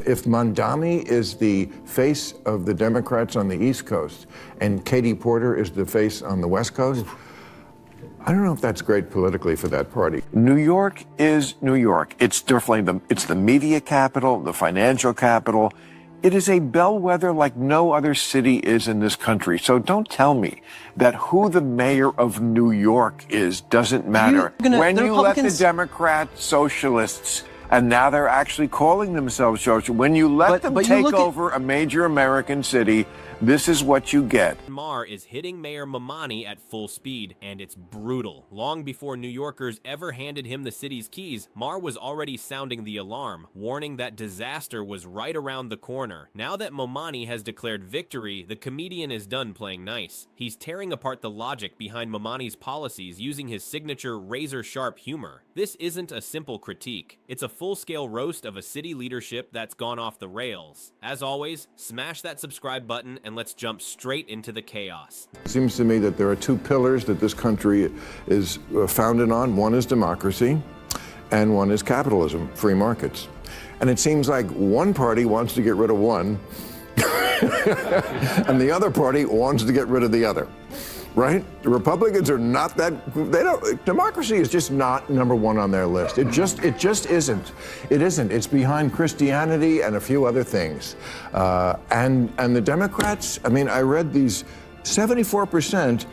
If Mamdani is the face of the Democrats on the East Coast and Katie Porter is the face on the West Coast, I don't know if that's great politically for that party. New York is New York. It's definitely it's the media capital, the financial capital. It is a bellwether like no other city is in this country. So don't tell me that who the mayor of New York is doesn't matter. When you let the Democrats, socialists, and now they're actually calling themselves social, when you let them take over a major American city, this is what you get. Maher is hitting Mayor Mamdani at full speed, and it's brutal. Long before New Yorkers ever handed him the city's keys, Maher was already sounding the alarm, warning that disaster was right around the corner. Now that Mamdani has declared victory, the comedian is done playing nice. He's tearing apart the logic behind Mamdani's policies using his signature razor-sharp humor. This isn't a simple critique. It's a full-scale roast of a city leadership that's gone off the rails. As always, smash that subscribe button and let's jump straight into the chaos. It seems to me that there are two pillars that this country is founded on. One is democracy, and one is capitalism, free markets. And it seems like one party wants to get rid of one, and the other party wants to get rid of the other. Right? The Republicans are not that, democracy is just not number one on their list. It just isn't. It isn't. It's behind Christianity and a few other things. And the Democrats, I mean, I read these, 74%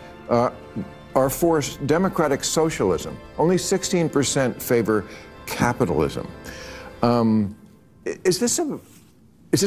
are for democratic socialism. Only 16% favor capitalism. Is this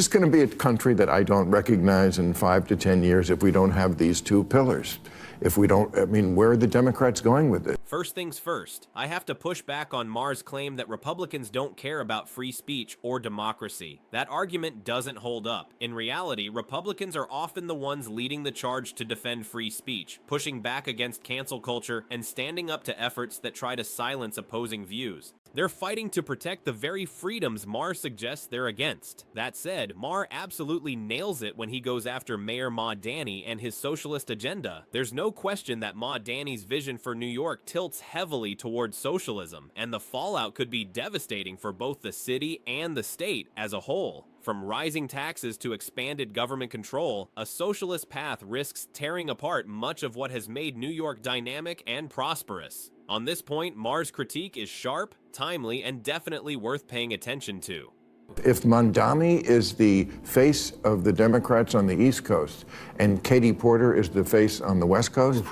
going to be a country that I don't recognize in 5 to 10 years if we don't have these two pillars? If we don't, I mean, where are the Democrats going with it? First things first, I have to push back on Maher's claim that Republicans don't care about free speech or democracy. That argument doesn't hold up. In reality, Republicans are often the ones leading the charge to defend free speech, pushing back against cancel culture, and standing up to efforts that try to silence opposing views. They're fighting to protect the very freedoms Maher suggests they're against. That said, Maher absolutely nails it when he goes after Mayor Mamdani and his socialist agenda. There's no question that Mamdani's vision for New York tilts heavily towards socialism, and the fallout could be devastating for both the city and the state as a whole. From rising taxes to expanded government control, a socialist path risks tearing apart much of what has made New York dynamic and prosperous. On this point, Maher's critique is sharp, timely, and definitely worth paying attention to. If Mamdani is the face of the Democrats on the East Coast and Katie Porter is the face on the West Coast,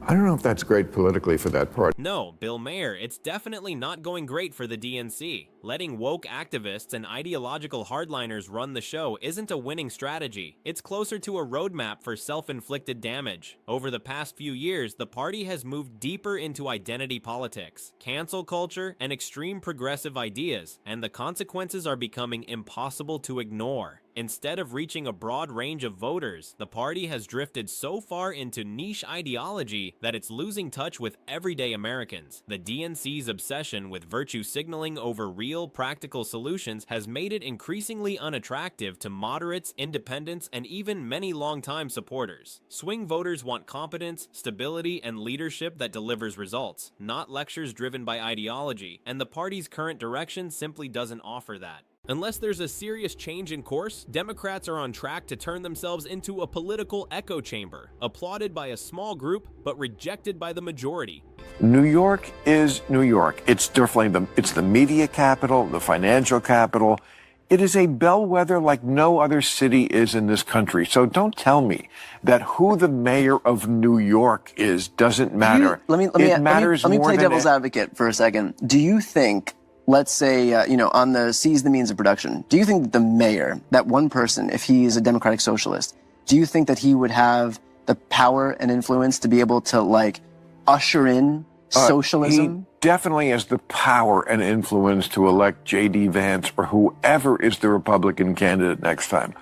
I don't know if that's great politically for that party. No, Bill Maher, it's definitely not going great for the DNC. Letting woke activists and ideological hardliners run the show isn't a winning strategy. It's closer to a roadmap for self-inflicted damage. Over the past few years, the party has moved deeper into identity politics, cancel culture, and extreme progressive ideas, and the consequences are becoming impossible to ignore. Instead of reaching a broad range of voters, the party has drifted so far into niche ideology that it's losing touch with everyday Americans. The DNC's obsession with virtue signaling over real, practical solutions has made it increasingly unattractive to moderates, independents, and even many longtime supporters. Swing voters want competence, stability, and leadership that delivers results, not lectures driven by ideology, and the party's current direction simply doesn't offer that. Unless there's a serious change in course, Democrats are on track to turn themselves into a political echo chamber, applauded by a small group but rejected by the majority. New York is New York. It's definitely it's the media capital, the financial capital. It is a bellwether like no other city is in this country. So don't tell me that who the mayor of New York is doesn't matter. Let me play devil's advocate for a second. Do you think, let's say, on the seize the means of production, do you think that the mayor, that one person, if he is a democratic socialist, do you think that he would have the power and influence to be able to, like, usher in socialism? He definitely has the power and influence to elect J.D. Vance or whoever is the Republican candidate next time.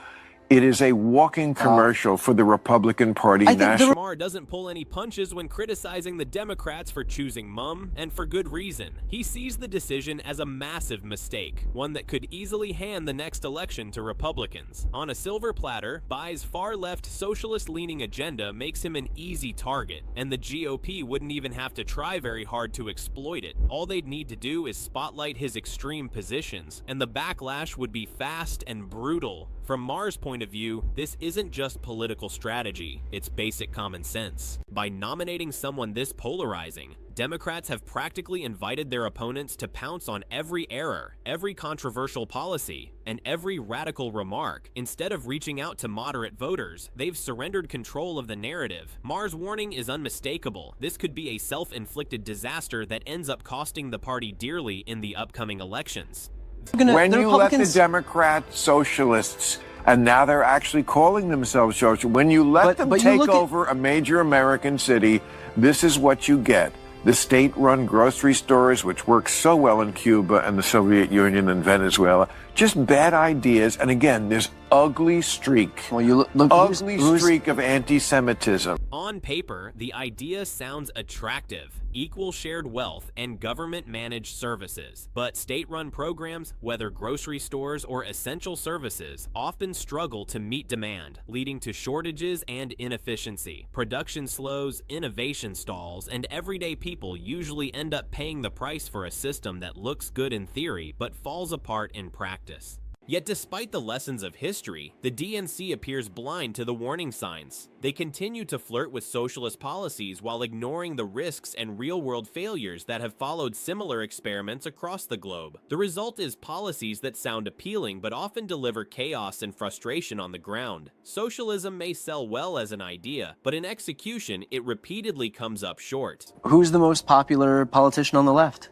It is a walking commercial for the Republican Party national. Maher doesn't pull any punches when criticizing the Democrats for choosing Mum, and for good reason. He sees the decision as a massive mistake, one that could easily hand the next election to Republicans. On a silver platter, Bai's far-left socialist-leaning agenda makes him an easy target, and the GOP wouldn't even have to try very hard to exploit it. All they'd need to do is spotlight his extreme positions, and the backlash would be fast and brutal. From Maher's point of view, this isn't just political strategy, it's basic common sense. By nominating someone this polarizing, Democrats have practically invited their opponents to pounce on every error, every controversial policy, and every radical remark. Instead of reaching out to moderate voters, they've surrendered control of the narrative. Maher's warning is unmistakable. This could be a self-inflicted disaster that ends up costing the party dearly in the upcoming elections. When you let the Democrat socialists, and now they're actually calling themselves socialists, when you let them take over a major American city, this is what you get. The state-run grocery stores, which work so well in Cuba and the Soviet Union and Venezuela, just bad ideas. And again, this ugly streak, streak of anti-Semitism. On paper, the idea sounds attractive. Equal shared wealth and government-managed services. But state-run programs, whether grocery stores or essential services, often struggle to meet demand, leading to shortages and inefficiency. Production slows, innovation stalls, and everyday people usually end up paying the price for a system that looks good in theory but falls apart in practice. Yet despite the lessons of history, the DNC appears blind to the warning signs. They continue to flirt with socialist policies while ignoring the risks and real-world failures that have followed similar experiments across the globe. The result is policies that sound appealing but often deliver chaos and frustration on the ground. Socialism may sell well as an idea, but in execution, it repeatedly comes up short. Who's the most popular politician on the left?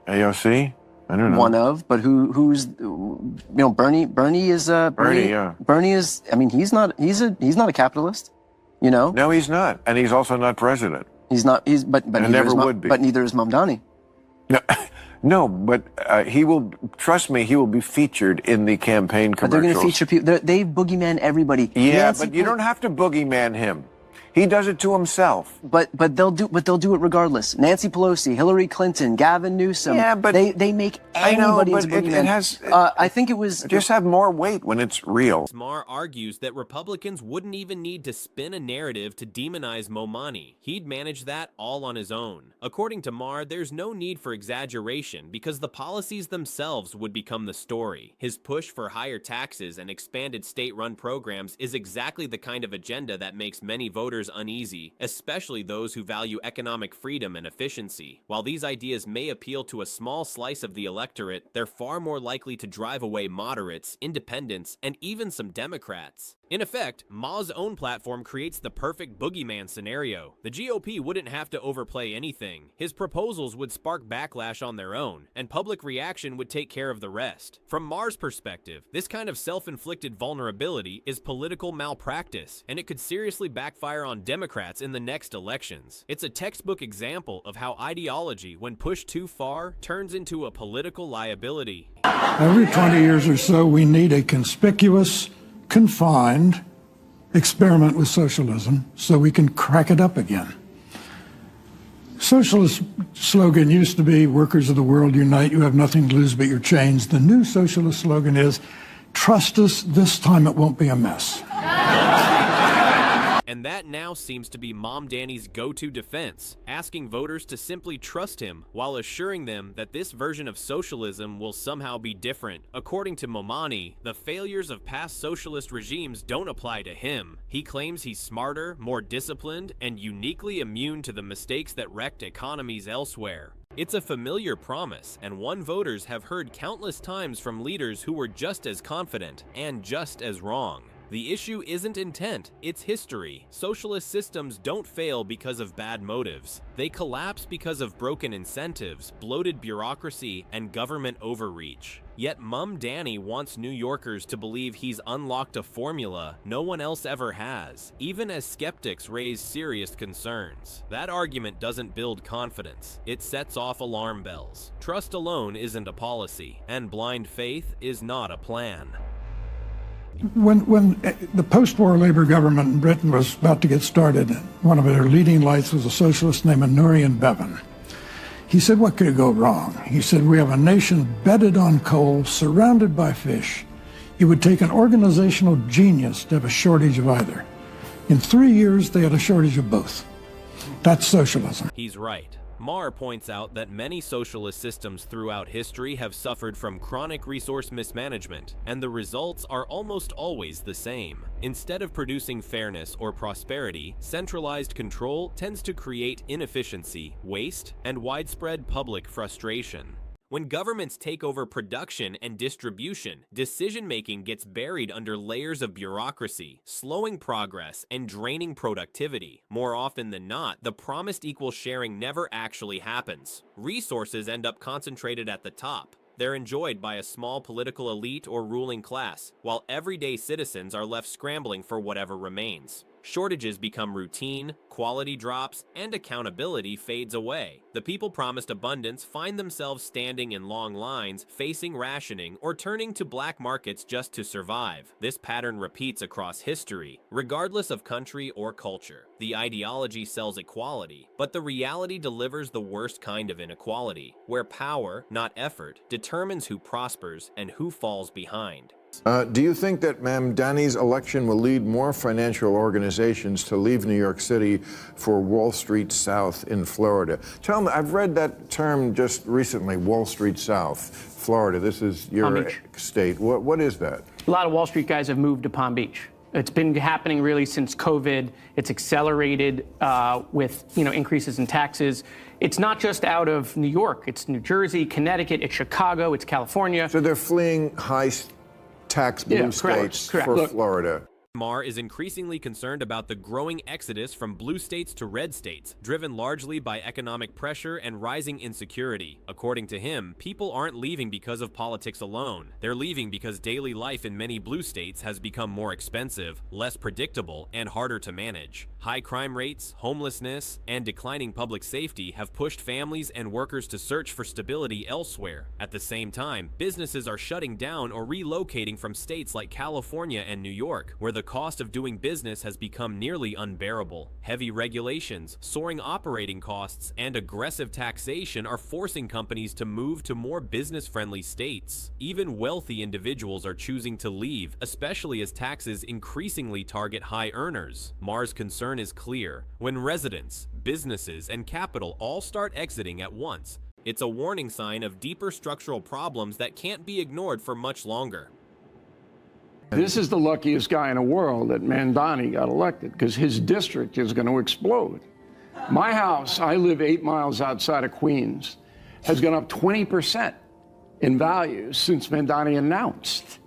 AOC? I don't know. One of, but who's, Bernie is, Bernie is, I mean, he's not a capitalist, No, he's not. And he's also not president. But never would be. But neither is Mamdani. No, but he will, trust me, he will be featured in the campaign commercials. But they're going to feature people, they boogeyman everybody. Yeah, but you don't have to boogeyman him. He does it to himself. But they'll do it regardless. Nancy Pelosi, Hillary Clinton, Gavin Newsom. Yeah, but they make anybody into boogeyman. I think it was just have more weight when it's real. Maher argues that Republicans wouldn't even need to spin a narrative to demonize Mamdani. He'd manage that all on his own. According to Maher, there's no need for exaggeration because the policies themselves would become the story. His push for higher taxes and expanded state-run programs is exactly the kind of agenda that makes many voters uneasy, especially those who value economic freedom and efficiency. While these ideas may appeal to a small slice of the electorate, they're far more likely to drive away moderates, independents, and even some Democrats. In effect, Ma's own platform creates the perfect boogeyman scenario. The GOP wouldn't have to overplay anything. His proposals would spark backlash on their own, and public reaction would take care of the rest. From Maher's perspective, this kind of self-inflicted vulnerability is political malpractice, and it could seriously backfire on Democrats in the next elections. It's a textbook example of how ideology, when pushed too far, turns into a political liability. Every 20 years or so, we need a conspicuous, confined experiment with socialism so we can crack it up again. Socialist slogan used to be, workers of the world unite, you have nothing to lose but your chains. The new socialist slogan is, trust us, this time it won't be a mess. And that now seems to be Mamdani's go-to defense, asking voters to simply trust him while assuring them that this version of socialism will somehow be different. According to Mamdani, the failures of past socialist regimes don't apply to him. He claims he's smarter, more disciplined, and uniquely immune to the mistakes that wrecked economies elsewhere. It's a familiar promise, and one voters have heard countless times from leaders who were just as confident and just as wrong. The issue isn't intent, it's history. Socialist systems don't fail because of bad motives. They collapse because of broken incentives, bloated bureaucracy, and government overreach. Yet Mamdani wants New Yorkers to believe he's unlocked a formula no one else ever has, even as skeptics raise serious concerns. That argument doesn't build confidence, it sets off alarm bells. Trust alone isn't a policy, and blind faith is not a plan. When the post-war Labour government in Britain was about to get started, one of their leading lights was a socialist named Nurian Bevan. He said, what could go wrong? He said, we have a nation bedded on coal, surrounded by fish. It would take an organizational genius to have a shortage of either. In 3 years, they had a shortage of both. That's socialism. He's right. Maher points out that many socialist systems throughout history have suffered from chronic resource mismanagement, and the results are almost always the same. Instead of producing fairness or prosperity, centralized control tends to create inefficiency, waste, and widespread public frustration. When governments take over production and distribution, decision-making gets buried under layers of bureaucracy, slowing progress and draining productivity. More often than not, the promised equal sharing never actually happens. Resources end up concentrated at the top. They're enjoyed by a small political elite or ruling class, while everyday citizens are left scrambling for whatever remains. Shortages become routine, quality drops, and accountability fades away. The people promised abundance find themselves standing in long lines, facing rationing, or turning to black markets just to survive. This pattern repeats across history, regardless of country or culture. The ideology sells equality, but the reality delivers the worst kind of inequality, where power, not effort, determines who prospers and who falls behind. Do you think that Mamdani's election will lead more financial organizations to leave New York City for Wall Street South in Florida? Tell me, I've read that term just recently, Wall Street South, Florida. This is your state. What is that? A lot of Wall Street guys have moved to Palm Beach. It's been happening really since COVID. It's accelerated with increases in taxes. It's not just out of New York. It's New Jersey, Connecticut, it's Chicago, it's California. So they're fleeing high-tax blue states for Florida. Maher is increasingly concerned about the growing exodus from blue states to red states, driven largely by economic pressure and rising insecurity. According to him, people aren't leaving because of politics alone. They're leaving because daily life in many blue states has become more expensive, less predictable, and harder to manage. High crime rates, homelessness, and declining public safety have pushed families and workers to search for stability elsewhere. At the same time, businesses are shutting down or relocating from states like California and New York, where the cost of doing business has become nearly unbearable. Heavy regulations, soaring operating costs, and aggressive taxation are forcing companies to move to more business-friendly states. Even wealthy individuals are choosing to leave, especially as taxes increasingly target high earners. Maher's concern is clear. When residents, businesses, and capital all start exiting at once, it's a warning sign of deeper structural problems that can't be ignored for much longer. This is the luckiest guy in the world that Mamdani got elected, because his district is going to explode. My house, I live 8 miles outside of Queens, has gone up 20% in value since Mamdani announced,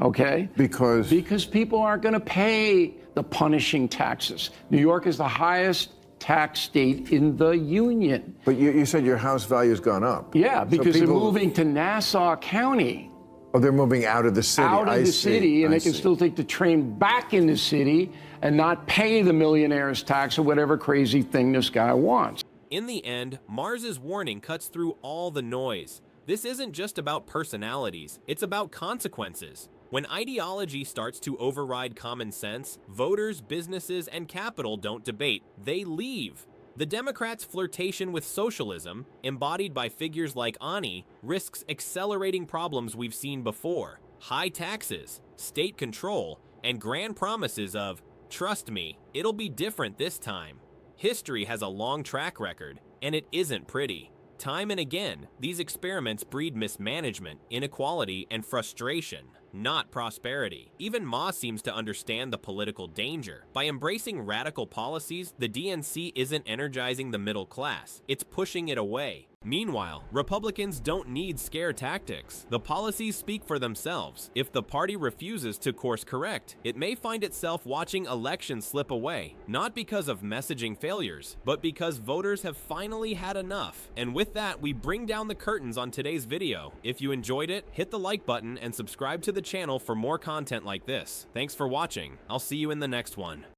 okay? Because people aren't going to pay the punishing taxes. New York is the highest tax state in the union. But you said your house value's gone up. Yeah, because they're moving to Nassau County. Oh, they're moving out of the city. Out of the city, and they can still take the train back in the city and not pay the millionaire's tax or whatever crazy thing this guy wants. In the end, Maher's warning cuts through all the noise. This isn't just about personalities, it's about consequences. When ideology starts to override common sense, voters, businesses, and capital don't debate, they leave. The Democrats' flirtation with socialism, embodied by figures like Ani, risks accelerating problems we've seen before: high taxes, state control, and grand promises of, "Trust me, it'll be different this time." History has a long track record, and it isn't pretty. Time and again, these experiments breed mismanagement, inequality, and frustration, not prosperity. Even Ma seems to understand the political danger. By embracing radical policies, the DNC isn't energizing the middle class, it's pushing it away. Meanwhile, Republicans don't need scare tactics. The policies speak for themselves. If the party refuses to course correct, it may find itself watching elections slip away, not because of messaging failures, but because voters have finally had enough. And with that, we bring down the curtains on today's video. If you enjoyed it, hit the like button and subscribe to the channel for more content like this. Thanks for watching. I'll see you in the next one.